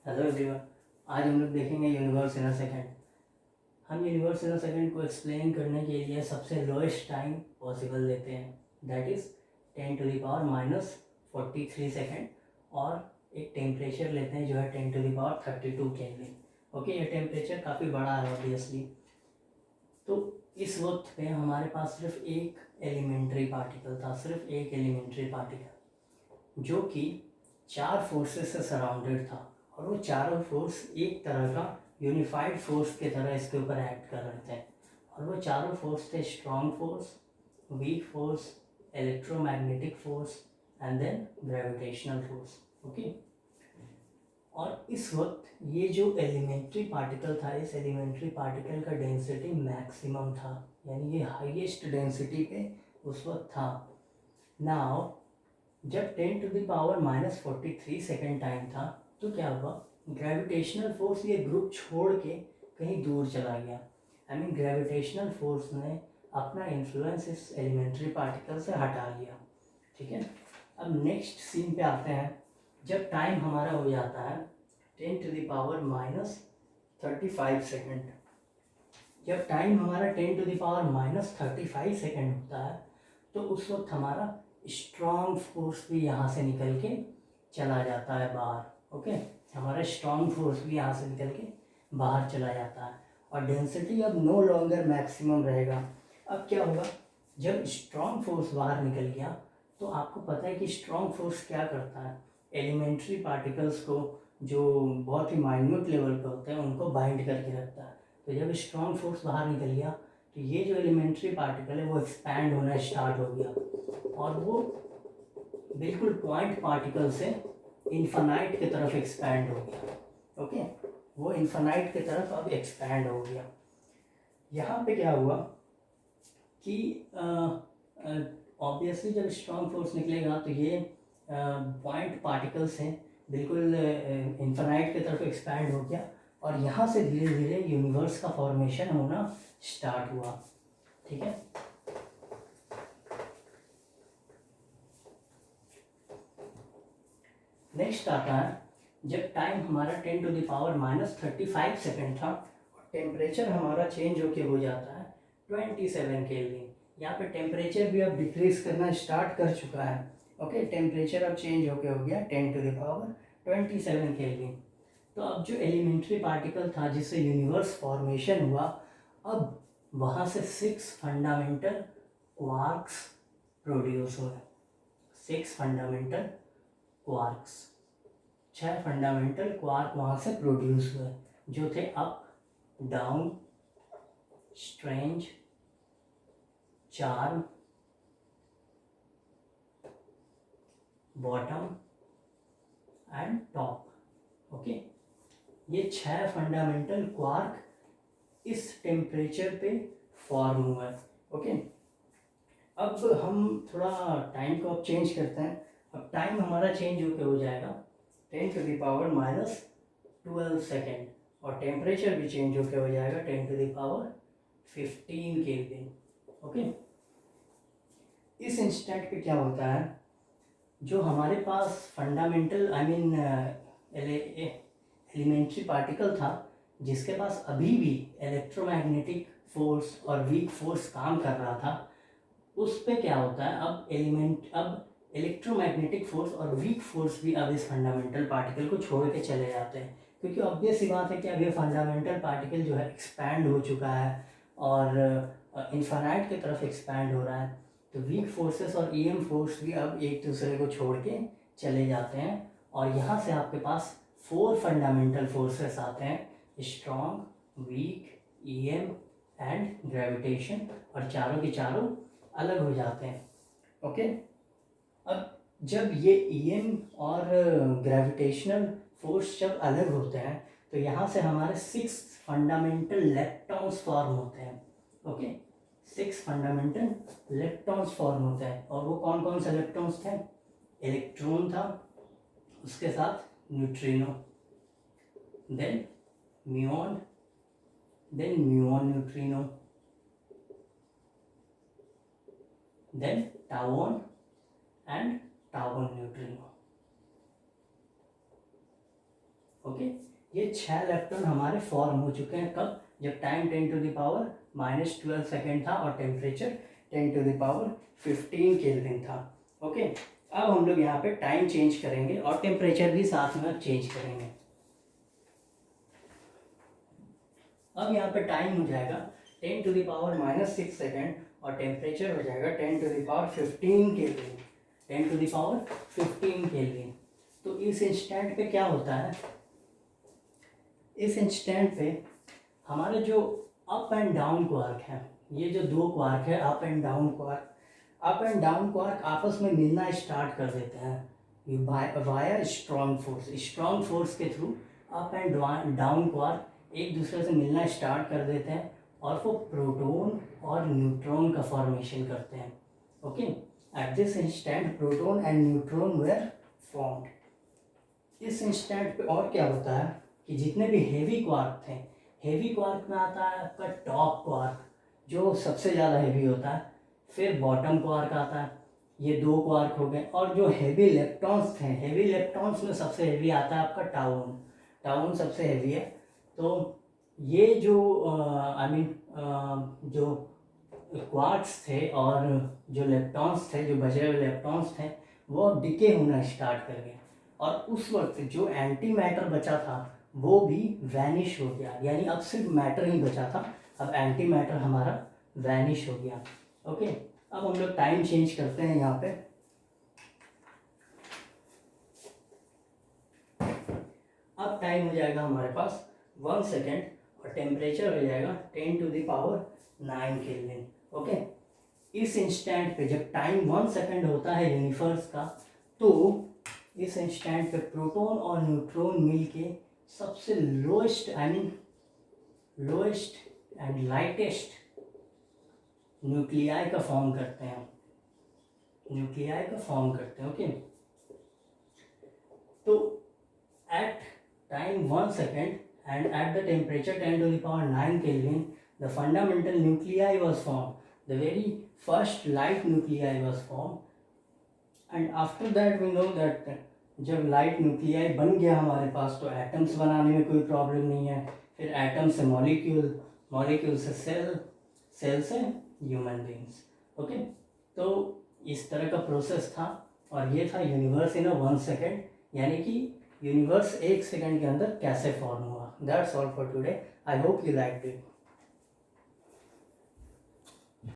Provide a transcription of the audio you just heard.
Hello everyone. आज हम लोग देखेंगे यूनिवर्स इन अ सेकंड। हम यूनिवर्स इन अ सेकंड को एक्सप्लेन करने के लिए सबसे लोएस्ट टाइम पॉसिबल लेते हैं, दैट इज़ 10⁻⁻43 सेकेंड, और एक टेम्परेचर लेते हैं जो है 10⁻32 केल्विन। ओके, ये टेम्परेचर काफ़ी बड़ा है ऑब्वियसली। तो इस वक्त पे हमारे पास सिर्फ एक एलिमेंट्री पार्टिकल था, सिर्फ एक एलिमेंट्री पार्टिकल जो कि 4 फोर्सेस से सराउंडेड था, और वो चारों फोर्स एक तरह का यूनिफाइड फोर्स की तरह इसके ऊपर एक्ट कर रहे थे। और वो चारों फोर्स थे strong force, weak force, electromagnetic force and then gravitational force. Okay, और इस वक्त ये जो एलिमेंट्री पार्टिकल था, इस एलिमेंट्री पार्टिकल का डेंसिटी मैक्सिमम था, यानी ये हाईएस्ट डेंसिटी पे उस वक्त था। नाउ जब 10⁻⁻43 सेकेंड टाइम था तो क्या हुआ, ग्रेविटेशनल फोर्स ये ग्रुप छोड़ के कहीं दूर चला गया। आई मीन ग्रेविटेशनल फोर्स ने अपना इन्फ्लुएंस इस एलिमेंट्री पार्टिकल से हटा लिया। ठीक है, अब नेक्स्ट सीन पे आते हैं। जब टाइम हमारा हो जाता है 10⁻⁻35 सेकेंड, जब टाइम हमारा 10⁻⁻35 सेकेंड होता है तो उस वक्त हमारा स्ट्रॉन्ग फोर्स भी यहाँ से निकल के चला जाता है बाहर। ओके, हमारा स्ट्रॉन्ग फोर्स भी यहाँ से निकल के बाहर चला जाता है, और डेंसिटी अब नो लॉन्गर मैक्सिमम रहेगा। अब क्या होगा, जब स्ट्रॉन्ग फोर्स बाहर निकल गया तो आपको पता है कि स्ट्रॉन्ग फोर्स क्या करता है, एलिमेंट्री पार्टिकल्स को जो बहुत ही माइन्यूट लेवल पे होते हैं उनको बाइंड करके रखता है। तो जब स्ट्रॉन्ग फोर्स बाहर निकल गया तो ये जो एलिमेंट्री पार्टिकल है वो एक्सपैंड होना स्टार्ट हो गया, और वो बिल्कुल पॉइंट पार्टिकल से इन्फानाइट की तरफ एक्सपैंड हो गया। ओके, वो इन्फानाइट की तरफ अब एक्सपैंड हो गया। यहाँ पे क्या हुआ कि ऑब्वियसली जब स्ट्रॉन्ग फोर्स निकलेगा तो ये पॉइंट पार्टिकल से बिल्कुल इन्फानाइट की तरफ एक्सपैंड हो गया, और यहाँ से धीरे धीरे यूनिवर्स का फॉर्मेशन होना स्टार्ट हुआ। ठीक है, नेक्स्ट आता है जब टाइम हमारा 10⁻⁻35 सेकेंड था, और टेम्परेचर हमारा चेंज होके हो जाता है 27 केल्विन। यहाँ पे टेम्परेचर भी अब डिक्रीज करना स्टार्ट कर चुका है। ओके, टेम्परेचर अब चेंज होके हो गया 10⁻27 केल्विन। तो अब जो एलिमेंट्री पार्टिकल था जिससे यूनिवर्स फॉर्मेशन हुआ, अब वहाँ से 6 फंडामेंटल क्वार्क्स प्रोड्यूस हुए। 6 फंडामेंटल क्वार्क्स, 6 फंडामेंटल क्वार्क वहाँ से प्रोड्यूस हुए, जो थे up, down, strange, charm, bottom and top. Okay, ये 6 फंडामेंटल क्वार्क इस टेम्परेचर पे फॉर्म हुआ है। ओके, अब हम थोड़ा टाइम को अब चेंज करते हैं। अब टाइम हमारा चेंज होकर हो जाएगा 10⁻⁻12 सेकेंड, और टेम्परेचर भी चेंज होकर हो जाएगा 10⁻15 केल्विन। ओके, इस इंस्टेंट पे क्या होता है, जो हमारे पास fundamental I mean elementary particle था जिसके पास अभी भी इलेक्ट्रोमैग्नेटिक फोर्स और वीक फोर्स काम कर रहा था, उस पे क्या होता है, अब इलेक्ट्रोमैग्नेटिक फोर्स और वीक फोर्स भी अब इस फंडामेंटल पार्टिकल को छोड़ के चले जाते हैं, क्योंकि ऑब्वियस सी बात है कि अब ये फंडामेंटल पार्टिकल जो है एक्सपैंड हो चुका है और इन्फानाइट की तरफ एक्सपैंड हो रहा है। तो वीक फोर्सेस और ईएम फोर्स भी अब एक दूसरे को छोड़ के चले जाते हैं, और यहाँ से आपके पास 4 फंडामेंटल फोर्सेस आते हैं, strong, weak, EM and gravitation, और चारों के चारों अलग हो जाते हैं। ओके, अब जब ये ईएम और ग्रेविटेशनल फोर्स जब अलग होते हैं तो यहाँ से हमारे 6 फंडामेंटल लेप्टॉन्स फॉर्म होते हैं। ओके, 6 फंडामेंटल लेप्टॉन्स फॉर्म होते हैं, और वो कौन कौन से लेप्टॉन्स थे, इलेक्ट्रॉन था, उसके साथ neutrino, then muon, then muon neutrino, then tau and tau neutrino. Okay, ये 6 इलेक्ट्रॉन हमारे फॉर्म हो चुके हैं कब, जब टाइम 10⁻⁻12 सेकेंड था और टेम्परेचर 10⁻15 केल्विन था। ओके, अब हम लोग यहाँ पे टाइम चेंज करेंगे और टेम्परेचर भी साथ में चेंज करेंगे। अब यहाँ पे टाइम हो जाएगा 10⁻⁻6 सेकेंड और टेम्परेचर हो जाएगा 10⁻15 केल्विन, 10⁻15 केल्विन। तो इस इंस्टेंट पे क्या होता है, इस इंस्टेंट पे हमारे जो अप एंड डाउन क्वार्क है, ये जो दो क्वार्क है up and down quark, up and down quark आपस में मिलना स्टार्ट कर देते हैं वाया स्ट्रॉन्ग फोर्स के through up and down quark एक दूसरे से मिलना स्टार्ट कर देते हैं और वो प्रोटॉन और न्यूट्रॉन का फॉर्मेशन करते हैं। Okay, at this instant proton and neutron were formed. इस इंस्टेंट पे और क्या होता है कि जितने भी हेवी क्वार्क थे, हेवी क्वार्क में आता है आपका टॉप क्वार्क जो सबसे ज़्यादा हेवी होता है, फिर बॉटम क्वार्क आता है, ये दो क्वार्क हो गए, और जो हेवी इलेक्ट्रॉन्स थे, हेवी इलेक्ट्रॉन्स में सबसे हेवी आता है आपका टाउन, टाउन सबसे हेवी है। तो ये जो जो क्वार्क्स थे और जो इलेक्ट्रॉन्स थे, जो बचे हुए इलेक्ट्रॉन्स थे, वो अब डिके होना स्टार्ट कर गए और उस वक्त जो एंटी मैटर बचा था वो भी वैनिश हो गया, यानी अब सिर्फ मैटर ही बचा था, अब एंटी मैटर हमारा वैनिश हो गया। ओके, अब हम लोग टाइम चेंज करते हैं यहाँ पे। अब टाइम हो जाएगा हमारे पास 1 सेकेंड और टेम्परेचर हो जाएगा 10⁻9 केल्विन। ओके, इस इंस्टेंट पे जब टाइम 1 सेकेंड होता है यूनिवर्स का, तो इस इंस्टेंट पे प्रोटॉन और न्यूट्रॉन मिलके सबसे लोएस्ट एंड लाइटेस्ट न्यूक्लियाई का फॉर्म करते हैं, ओके। तो at time 1 second and at the temperature 10⁻9 Kelvin, the fundamental nuclei was formed. The very first light nuclei was formed, and after that we know that जब light nuclei बन गया हमारे पास तो atoms बनाने में कोई प्रॉब्लम नहीं है, फिर एटम से मॉलिक्यूल से सेल से ह्यूमन बींग्स। ओके, तो इस तरह का प्रोसेस था और ये था यूनिवर्स इन 1 सेकेंड, यानी कि यूनिवर्स 1 सेकेंड के अंदर कैसे फॉर्म हुआ। That's all for today, I hope you liked it.